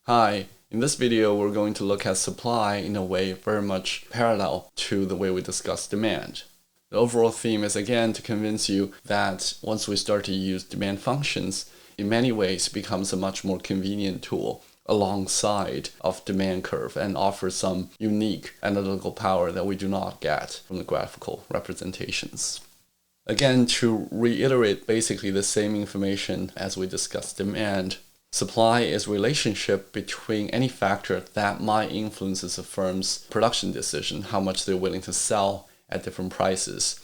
Hi, in this video we're going to look at supply in a way very much parallel to the way we discuss demand. The overall theme is again to convince you that once we start to use demand functions, in many ways becomes a much more convenient tool alongside of demand curve and offers some unique analytical power that we do not get from the graphical representations. Again, to reiterate basically the same information as we discussed demand, supply is a relationship between any factor that might influence a firm's production decision, how much they're willing to sell at different prices.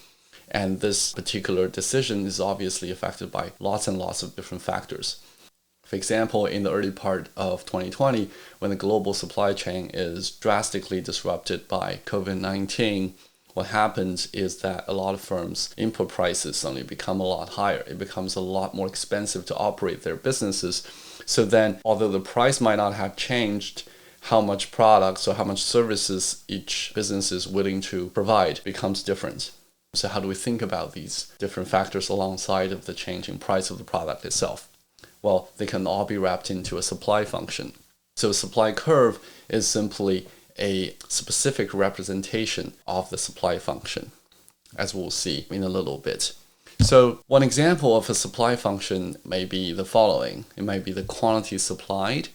And this particular decision is obviously affected by lots and lots of different factors. For example, in the early part of 2020, when the global supply chain is drastically disrupted by COVID-19, what happens is that a lot of firms' input prices suddenly become a lot higher. It becomes a lot more expensive to operate their businesses. So then, although the price might not have changed, how much products or how much services each business is willing to provide becomes different. So how do we think about these different factors alongside of the changing price of the product itself? Well, they can all be wrapped into a supply function. So a supply curve is simply a specific representation of the supply function, as we'll see in a little bit. So one example of a supply function may be the following. It might be the quantity supplied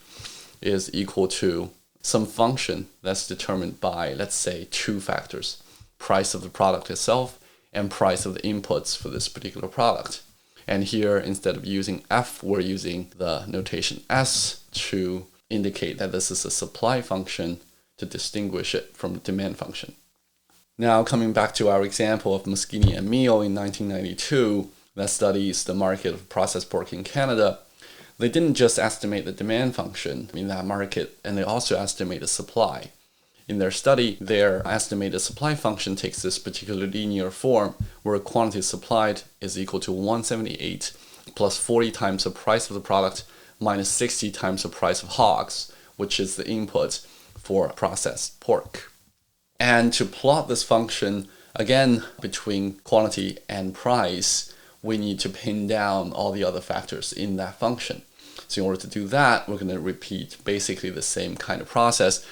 is equal to some function that's determined by, let's say, two factors: price of the product itself and price of the inputs for this particular product. And here, instead of using F, we're using the notation S to indicate that this is a supply function to distinguish it from the demand function. Now, coming back to our example of Moschini and Meehl in 1992 that studies the market of processed pork in Canada, they didn't just estimate the demand function in that market, and they also estimate the supply. In their study, their estimated supply function takes this particular linear form where quantity supplied is equal to 178 plus 40 times the price of the product minus 60 times the price of hogs, which is the input for processed pork. And to plot this function, again, between quantity and price, we need to pin down all the other factors in that function. So in order to do that, we're going to repeat basically the same kind of process.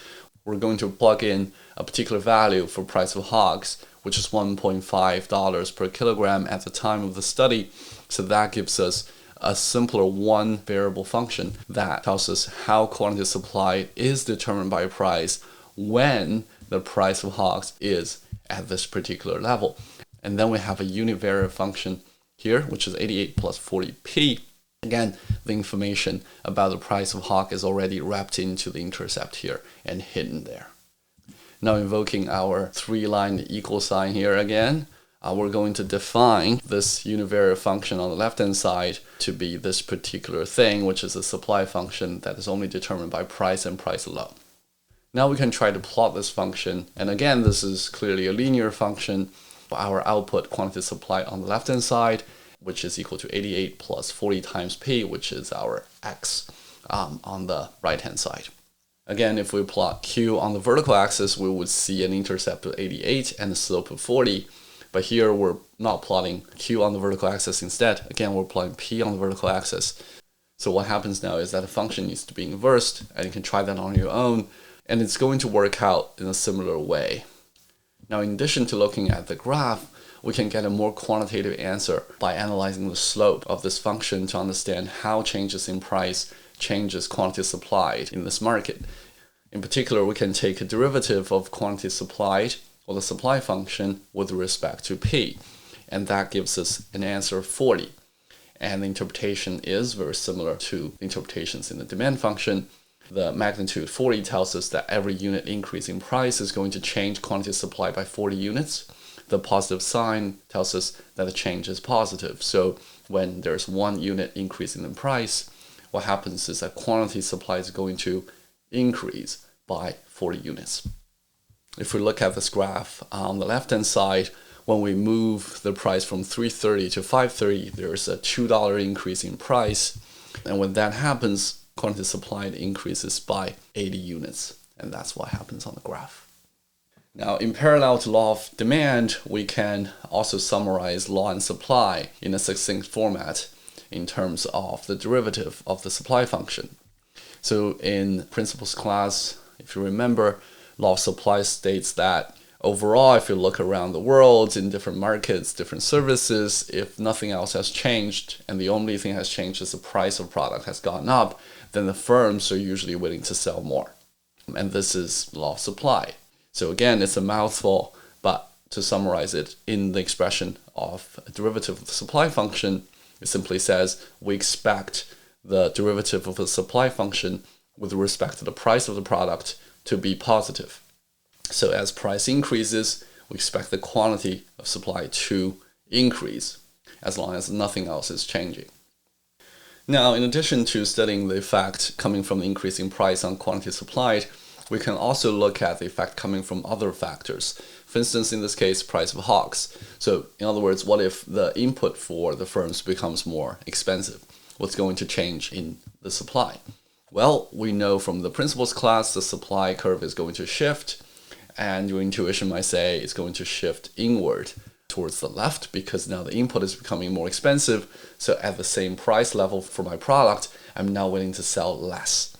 We're going to plug in a particular value for price of hogs, which is $1.5 per kilogram at the time of the study. So that gives us a simpler one variable function that tells us how quantity supplied is determined by price when the price of hogs is at this particular level. And then we have a univariate function here, which is 88 plus 40p. Again, the information about the price of hog is already wrapped into the intercept here and hidden there. Now invoking our three-line equal sign here again, we're going to define this univariate function on the left-hand side to be this particular thing, which is a supply function that is only determined by price and price alone. Now we can try to plot this function, and again, this is clearly a linear function. Our output quantity supply on the left-hand side, which is equal to 88 plus 40 times p, which is our x on the right-hand side. Again, if we plot Q on the vertical axis, we would see an intercept of 88 and a slope of 40. But here we're not plotting Q on the vertical axis instead. Again, we're plotting P on the vertical axis. So what happens now is that the function needs to be inversed, and you can try that on your own, and it's going to work out in a similar way. Now, in addition to looking at the graph, we can get a more quantitative answer by analyzing the slope of this function to understand how changes in price changes quantity supplied in this market. In particular, we can take a derivative of quantity supplied, or the supply function, with respect to P, and that gives us an answer of 40. And the interpretation is very similar to the interpretations in the demand function. The magnitude 40 tells us that every unit increase in price is going to change quantity supply by 40 units. The positive sign tells us that the change is positive. So when there's 1 unit increase in the price, what happens is that quantity supply is going to increase by 40 units. If we look at this graph on the left-hand side, when we move the price from $3.30 to $5.30, there's a $2 increase in price. And when that happens, quantity supplied increases by 80 units. And that's what happens on the graph. Now, in parallel to law of demand, we can also summarize law and supply in a succinct format in terms of the derivative of the supply function. So in principles class, if you remember, law of supply states that overall, if you look around the world in different markets, different services, if nothing else has changed and the only thing has changed is the price of product has gone up, then the firms are usually willing to sell more. And this is law of supply. So again, it's a mouthful, but to summarize it in the expression of a derivative of the supply function, it simply says we expect the derivative of the supply function with respect to the price of the product to be positive. So as price increases, we expect the quantity of supply to increase as long as nothing else is changing. Now, in addition to studying the effect coming from the increasing price on quantity supplied, we can also look at the effect coming from other factors. For instance, in this case, price of hogs. So in other words, what if the input for the firms becomes more expensive? What's going to change in the supply? Well, we know from the principles class, the supply curve is going to shift, and your intuition might say it's going to shift inward towards the left because now the input is becoming more expensive. So at the same price level for my product, I'm now willing to sell less,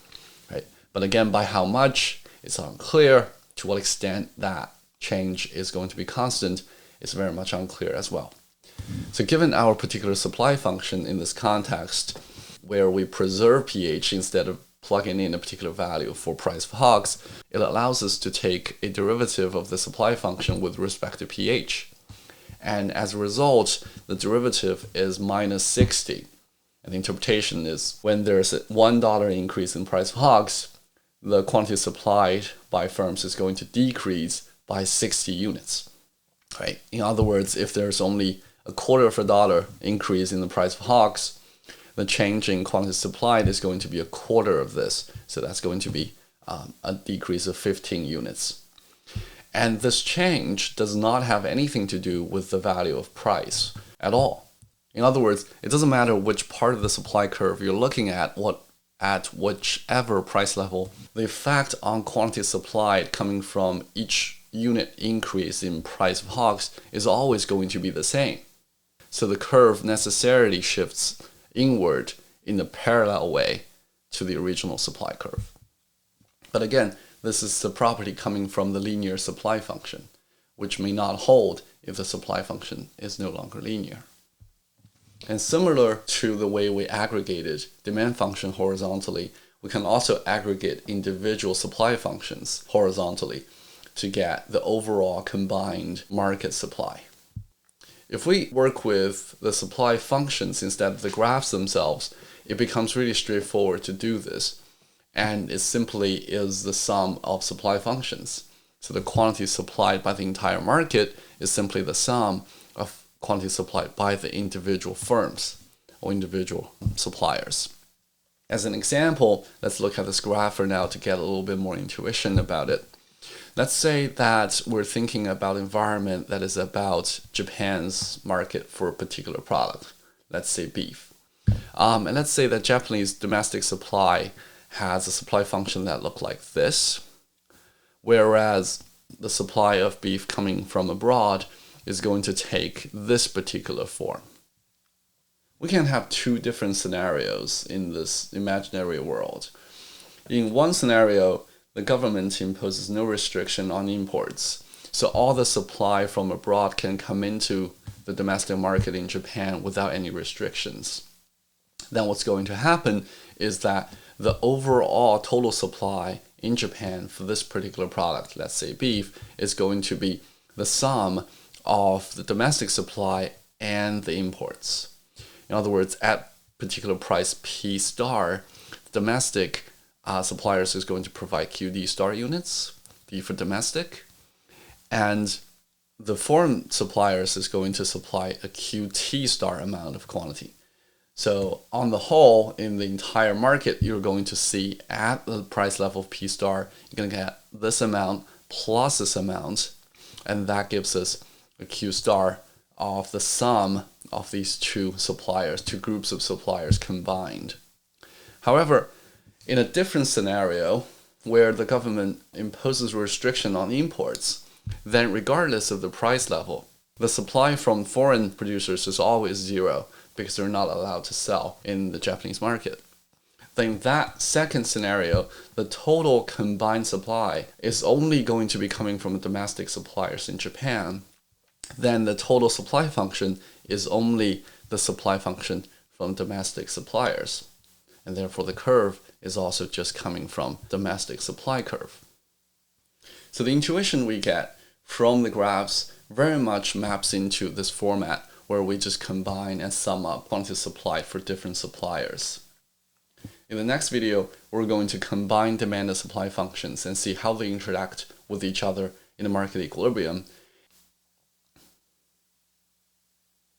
right? But again, by how much, it's unclear. To what extent that change is going to be constant is very much unclear as well. So given our particular supply function in this context, where we preserve pH instead of plugging in a particular value for price of hogs, it allows us to take a derivative of the supply function with respect to pH. And as a result, the derivative is minus 60. And the interpretation is when there's a $1 increase in price of hogs, the quantity supplied by firms is going to decrease by 60 units. Right? In other words, if there's only a $0.25 increase in the price of hogs, the change in quantity supplied is going to be a quarter of this. So that's going to be a decrease of 15 units. And this change does not have anything to do with the value of price at all. In other words, it doesn't matter which part of the supply curve you're looking at, at whichever price level, the effect on quantity supplied coming from each unit increase in price of hogs is always going to be the same. So the curve necessarily shifts inward in a parallel way to the original supply curve. But again, this is the property coming from the linear supply function, which may not hold if the supply function is no longer linear. And similar to the way we aggregated demand function horizontally, we can also aggregate individual supply functions horizontally to get the overall combined market supply. If we work with the supply functions instead of the graphs themselves, it becomes really straightforward to do this. And it simply is the sum of supply functions. So the quantity supplied by the entire market is simply the sum of quantity supplied by the individual firms or individual suppliers. As an example, let's look at this graph for now to get a little bit more intuition about it. Let's say that we're thinking about an environment that is about Japan's market for a particular product, let's say beef. And let's say that Japanese domestic supply has a supply function that looks like this, whereas the supply of beef coming from abroad is going to take this particular form. We can have two different scenarios in this imaginary world. In one scenario, the government imposes no restriction on imports, so all the supply from abroad can come into the domestic market in Japan without any restrictions. Then what's going to happen is that the overall total supply in Japan for this particular product, let's say beef, is going to be the sum of the domestic supply and the imports. In other words, at particular price P star, domestic suppliers is going to provide QD star units, D for domestic, and the foreign suppliers is going to supply a QT star amount of quantity. So on the whole, in the entire market, you're going to see at the price level of P star, you're going to get this amount plus this amount, and that gives us a Q star of the sum of these two suppliers, two groups of suppliers combined. However, in a different scenario where the government imposes a restriction on imports, then regardless of the price level, the supply from foreign producers is always zero because they're not allowed to sell in the Japanese market. then in that second scenario, the total combined supply is only going to be coming from domestic suppliers in Japan. Then the total supply function is only the supply function from domestic suppliers. And therefore the curve is also just coming from domestic supply curve. So the intuition we get from the graphs very much maps into this format where we just combine and sum up quantity supplied for different suppliers. In the next video, we're going to combine demand and supply functions and see how they interact with each other in a market equilibrium,